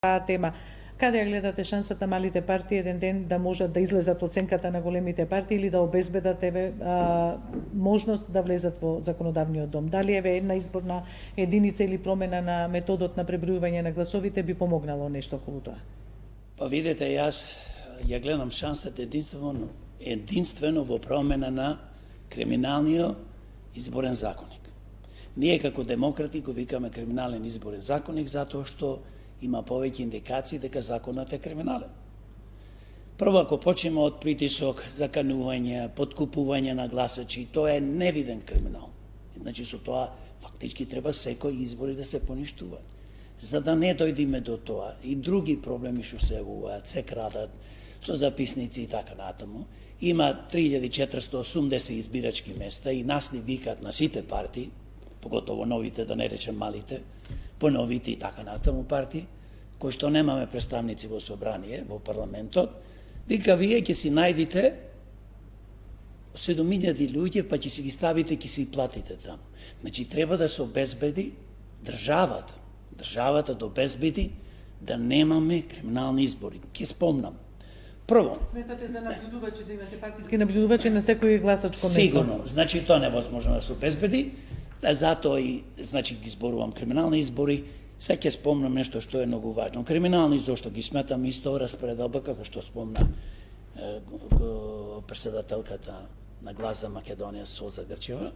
таа тема. Каде ја гледате шансата малите партии еден ден да можат да излезат оценката на големите партии или да обезбедат можност да влезат во законодавниот дом? Дали една изборна единица или промена на методот на пребројување на гласовите би помогнало нешто околу тоа? Па видете, јас ја гледам шансата единствено во промена на криминалниот изборен законник. Ние како демократи го викаме криминален изборен законник затоа што има повеќе индикации дека законот е криминален. Прво, ако почнеме од притисок, заканување, подкупување на гласачи, тоа е невиден криминал. Значи, со тоа фактички треба секој избори да се поништуваат. За да не дојдеме до тоа и други проблеми што се јавуваат, се крадат со записници и така натаму. Има 3480 избирачки места и нас ни викат на сите партии, поготово новите, да не речем малите, поновите и така натаму партии, кои што немаме представници во собрание, во парламентот, вика, вие ќе си најдите 7000 луѓе, па ќе си ги ставите, ќе си платите таму. Значи, треба да се обезбеди државата да обезбеди да немаме криминални избори. Ќе спомнам. Прво, сметате за наблюдувачи, да имате партиски наблюдувачи на секој гласачко место? Сигурно, значи тоа невозможно да се обезбеди, затоа и значи ги зборувам криминални избори. Сега ќе спомнам нешто што е многу важно. Криминални зошто ги сметам исто распределба како што спомна председателката на Глас за Македонија Солза Грчева,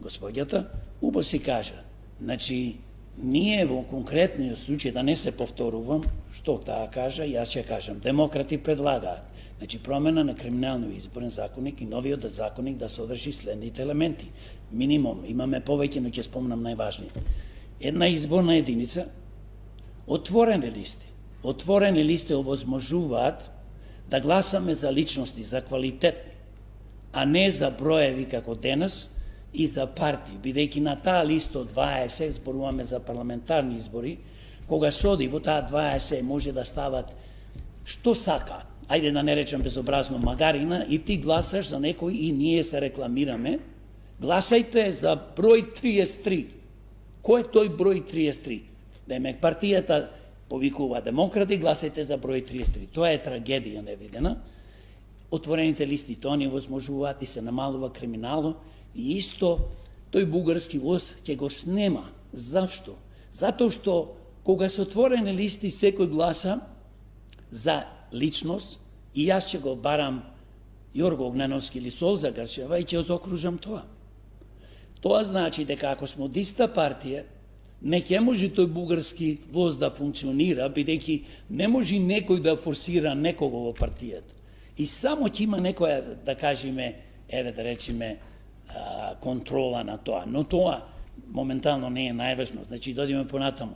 господјата, убаво си кажа. Значи, ние во конкретниот случај, да не се повторувам, што таа кажа, јас ќе кажам, демократи предлагаат, значи промена на криминалниот изборен законник и новиот законник да содржи следните елементи. Минимум, имаме повеќе, но ќе спомнам најважните. Една изборна единица, отворени листи. Отворени листи овозможуваат да гласаме за личности, за квалитетни, а не за броеви како денес и за партии, бидејќи на таа листа од 20 зборуваме за парламентарни избори, кога се оди во таа 20 може да стават што сака. Ајде да не речем безобразно магарина и ти гласаш за некој и ние се рекламираме. Гласајте за број 33. Кој е тој број 33? Деме партијата повикува демократи, гласајте за број 33. Тоа е трагедија невидена. Отворените листи тоа не возможуваат и се намалува криминало. И исто, тој бугарски воз ќе го снема. Зашто? Затоа што кога се отворени листи секој гласа за личност и јас ќе го барам Јорго Огненовски или Солза Грчева и ќе заокружам тоа. Тоа значи дека ако сме од иста партија, не ќе може тој бугарски воз да функционира, бидејќи не може некој да форсира некого во партијата. И само ќе има некоја, да кажеме, да речеме, контрола на тоа. Но тоа моментално не е најважно. Значи, додиме понатаму.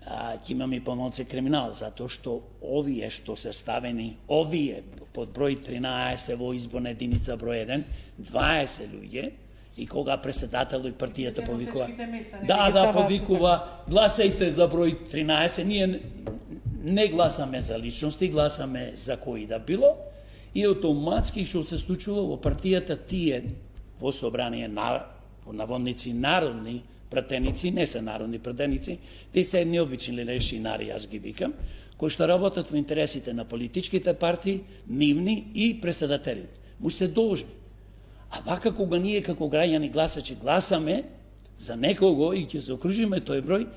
Ќе имаме и помалце криминал, затоа што овие што се ставени, овие под број 13 во изборна единица број 1, 20 луѓе, и кога председател и партијата повикува, повикува, гласајте за број 13, ние не гласаме за личности, гласаме за кој да било, и автоматски што се случува во партијата тие во собрание на наводници народни пратеници, не се народни пратеници, те се необични лешинари, јас ги викам, кои што работат во интересите на политичките партии, нивни и председателите. Му се должни. А вака кога ние како граѓани гласачи гласаме за некого и ќе заокружиме тој број,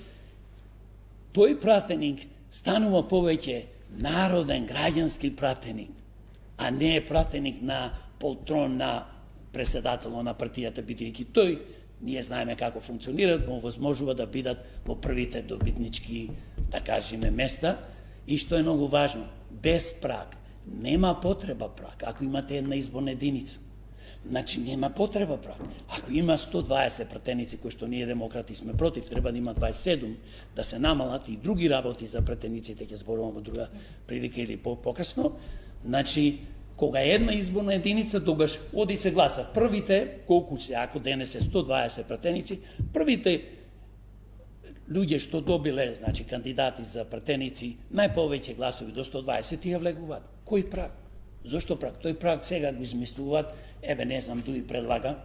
тој пратеник станува повеќе народен, граѓански пратеник, а не е пратеник на полтрон на председателот на партијата, бидејќи тој, ние знаеме како функционираат, но возможува да бидат во првите добитнички, да кажеме, места, и што е многу важно, без праг. Нема потреба праг, ако имате една изборна единица. Значи, нема потреба праг. Ако има 120 пратеници, кои што ние демократи сме против, треба да има 27, да се намалат и други работи за пратениците, ќе зборувам во друга прилика или покасно. Значи, кога е една изборна единица, тогаш оди се гласа. Првите, колку се, ако денес е 120 пратеници, првите луѓе што добиле, значи кандидати за пратеници, најповеќе гласови до 120 тие влегуваат. Кој праг? Зошто праг? Тој праг сега го измислуваат, не знам, Дуи предлага,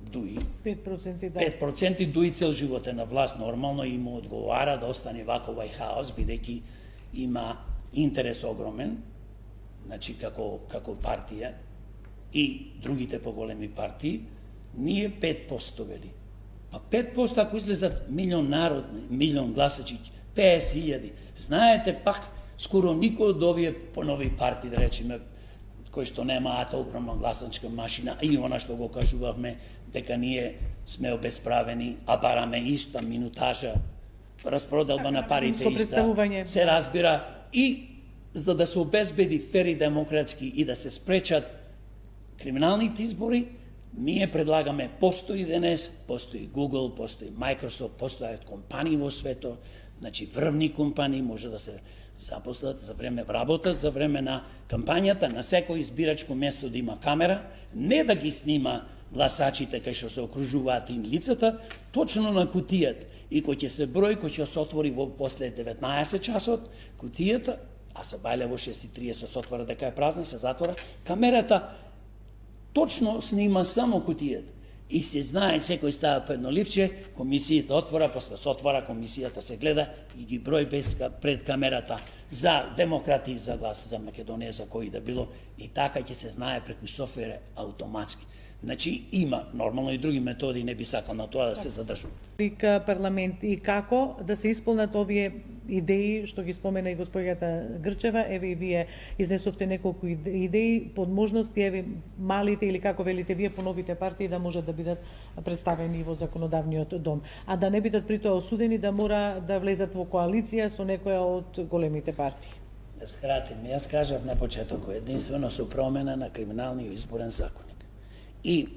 Дуи. 5%, да. 5% Дуи цел живот е на власт, нормално и му одговара да остане вака овај хаос, бидејќи има интерес огромен, значи како партија и другите поголеми партии, ние 5% вели. Па 5% ако излезат милион гласачи, 50.000. Знаете, пак скоро никој од овие понови партии, да речеме, кои што немаат огромна гласачка машина, и она што го кажувавме, дека ние сме обесправени, а бараме иста минутажа, распроделба на парите иста, се разбира, и за да се обезбеди фер и демократски и да се спречат криминалните избори, ние предлагаме, постои денес, постои Google, постои Microsoft, постојат компании во светот, значи врвни компании може да се запослат за време работа, за време на кампањата, на секој избирачко место да има камера, не да ги снима гласачите кај што се окружуваат им лицата, точно на кутијата. И кој ќе се брои, кој ќе се отвори во после 19 часот, кутијата, а се бајле во 6:30 се отвора дека е празна, се затвора, камерата точно снима само кутијата. И се знае, секој става по едно ливче, комисијата отвора, после се отвора, комисијата се гледа и ги брои пред камерата за демократи, за глас за Македонија, за кој да било, и така ќе се знае преку софтвер автоматски. Значи, има нормално и други методи, не би сакал на тоа да се задржам. Парламент и како да се исполнат овие идеи што ги спомена и госпоѓата Грчева, еве и вие изнесовте неколку идеи, под можности, еве малите или како велите вие поновите партии да можат да бидат представени во законодавниот дом, а да не бидат при тоа осудени да мора да влезат во коалиција со некоја од големите партии. Да скратим, јас кажав на почетокот, единствено со промена на криминалниот изборен законник. И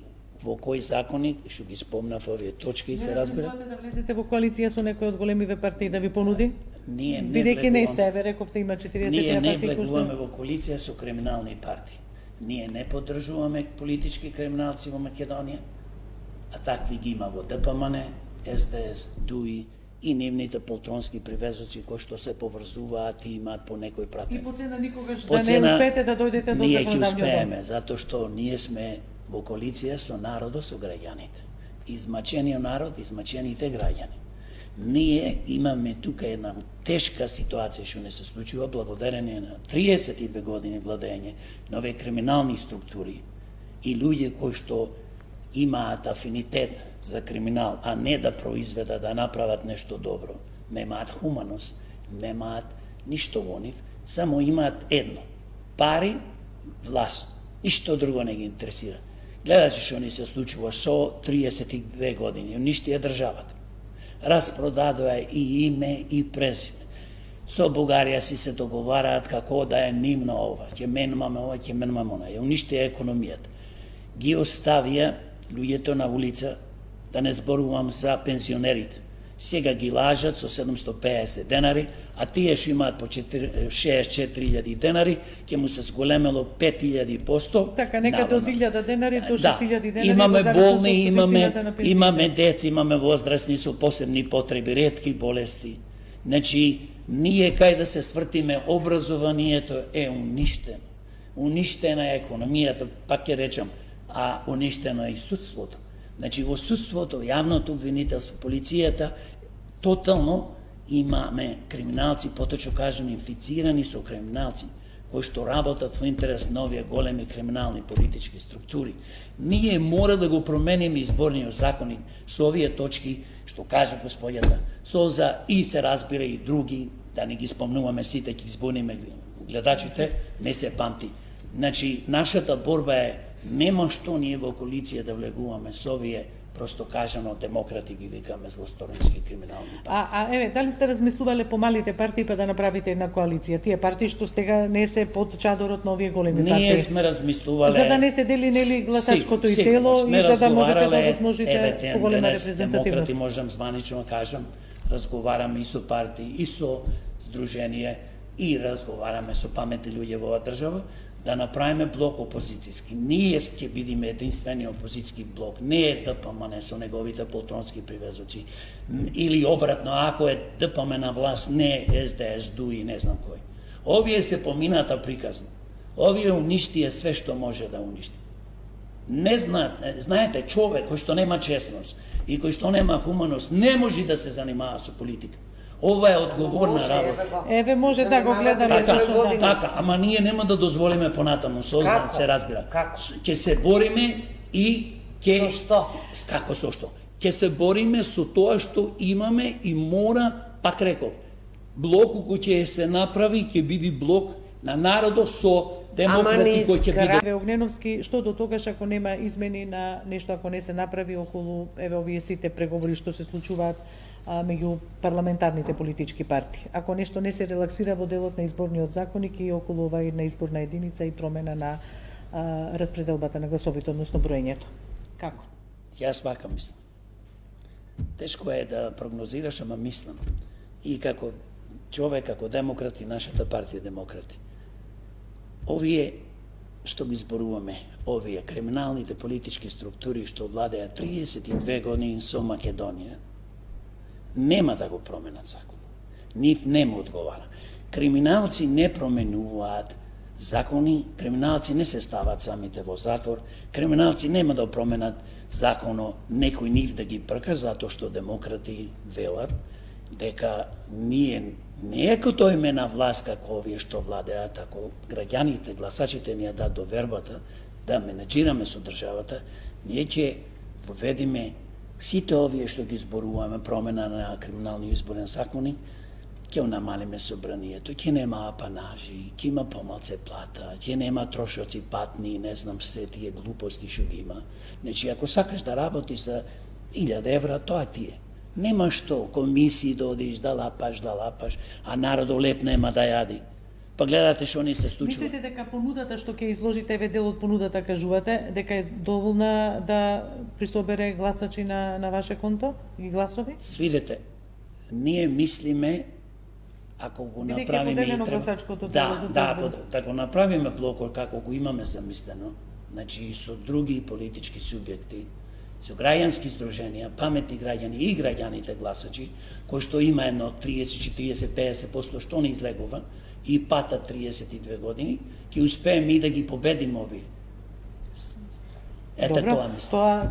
во кој законник, што ги спомнав овие точки и се разбира. Не да влезете во коалиција со некој од големиве партии да ви понуди? Ние не бидејќи не сте, еве рековте има 40 партии. Ние не влегуваме во коалиција со криминални партии. Ние не поддржуваме политички криминалци во Македонија, а такви ги има во ДПМН, СДС, ДУИ и нивните полтронски привезочи кои што се поврзуваат и имаат по некој пратен. И по цена никогаш да не успеете да дојдете до законодавниот дом. Ние ќе успееме, затоа што ние сме во коалиција со народот, со граѓаните. Измачениот народ, измачените граѓани. Ние имаме тука една тешка ситуација што не се случува благодарение на 32 години владење на овие криминални структури и луѓе кои што имаат афинитет за криминал, а не да произведат, да направат нешто добро. Немаат хуманост, немаат ништо во нив, само имаат едно. Пари, власт. Ништо друго не ги интересира. Гледате што ни се случува со 32 години, уништи е државата. Распродадоа и име и презиме. Со Бугарија си се договараат како да е нивно ова, ќе менуваме ова, ќе менуваме она. Ја уништи економијата. Ги оставија луѓето на улица, да не зборувам за пензионерите. Сега ги лажат со 750 денари, а тие што имаат по 64.000 денари, ќе му се зголемело 5.000%. Така, некаде од 1.000 денари до 6.000 денари. Имаме болни, имаме деца, имаме возрастни со посебни потреби, ретки болести. Значи, ние кај да се свртиме, образованието е уништено. Уништена е економијата, пак ќе речам, а уништено е и судството. Значи, во судството, јавното обвинителство, полицијата, тотално имаме криминалци, поточно кажем, инфицирани со криминалци, кои што работат во интерес на овие големи криминални политички структури. Ние мора да го промениме изборниот законник со овие точки, што кажа господјата, Соза и се разбира и други, да не ги спомнуваме сите, ќе избориме гледачите, не се памти. Значи, нашата борба е нема што ние во коалиција да влегуваме со овие, просто кажано, демократи ги викаме злосторнички криминални партии. Еве, дали сте размислувале по малите партии па да направите една коалиција? Тие партии што стега не се под чадорот на овие големи партии. Ние сме размислувале. За да не се дели нели гласачкото и тело и за да можете да возможите поголема репрезентативност. Демократи можам званично да кажам, разговараме и со партии, и со здружение, и разговараме со паметни луѓе во оваа држава, да направиме блок опозицијски. Ние ќе бидеме единствени опозицијски блок, не е ДПМН со неговите полтронски привезоци, или обратно, ако е ДПМН на власт, не е СДС, ДУИ, не знам кој. Овие се помината приказно. Овие уништија све што може да уништи. Не знаете, човек кој што нема честност и кој што нема хуманост не може да се занимава со политика. Ова е одговорна работа. Еве може да го гледаме Така, зашто да. така, ама ние нема да дозволиме понатаму, Како? се разбира. Како? Ќе се бориме и ќе... Со што? Како со што? Ќе се бориме со тоа што имаме и мора, пак реков, блок кој ќе се направи, ќе биде блок на народот со демократи кој ќе биде... Еве Огненовски, што до тогаш ако нема измени на нешто, ако не се направи околу еве овие сите преговори што се случуваат меѓу парламентарните политички партии. Ако нешто не се релаксира во делот на изборниот законник и околу ова една изборна единица и промена на распределбата на гласовите, односно броењето. Како? Јас вака мислам. Тешко е да прогнозираш, ама мислам. И како човек, како демократ и нашата партија демократи. Овие што ги зборуваме, овие криминалните политички структури што владеа 32 години со Македонија, нема да го променат закон. Нив нема одговара. Криминалци не променуваат закони, криминалци не се стават самите во затвор, криминалци нема да променат законо некој нив да ги прка, затоа што демократи велат дека ние не е като име на власт како овие што владеат, ако граѓаните, гласачите ни ја дадат довербата да менеджираме со државата, ние ќе воведиме сите овие што ги зборуваме, промена на криминални изборен законник, ќе намалиме собранието, ќе нема апанажи, ќе има помалце плата, ќе нема трошоци патни, не знам се тие глупости што ги има. Значи, ако сакаш да работиш за 1000 евра, тоа ти е. Нема што комисии да одиш да лапаш, а народот леп нема да јади. Па гледате што ни се случува. Мислите дека понудата што ќе изложите, еве дел од понудата кажувате, дека е доволна да присобере гласачи на ваше конто и гласови? Видете, ние мислиме ако го Бидејќи направиме и поделено треба... гласачкото тело за да го направиме блокот како го имаме замислено, значи и со други политички субјекти, со граѓански здруженија, паметни граѓани и граѓаните гласачи, кои што има едно 30, 40, 50% што не излегува и пата 32 години, ќе успееме и да ги победиме овие. Ете тоа мислам. Тоа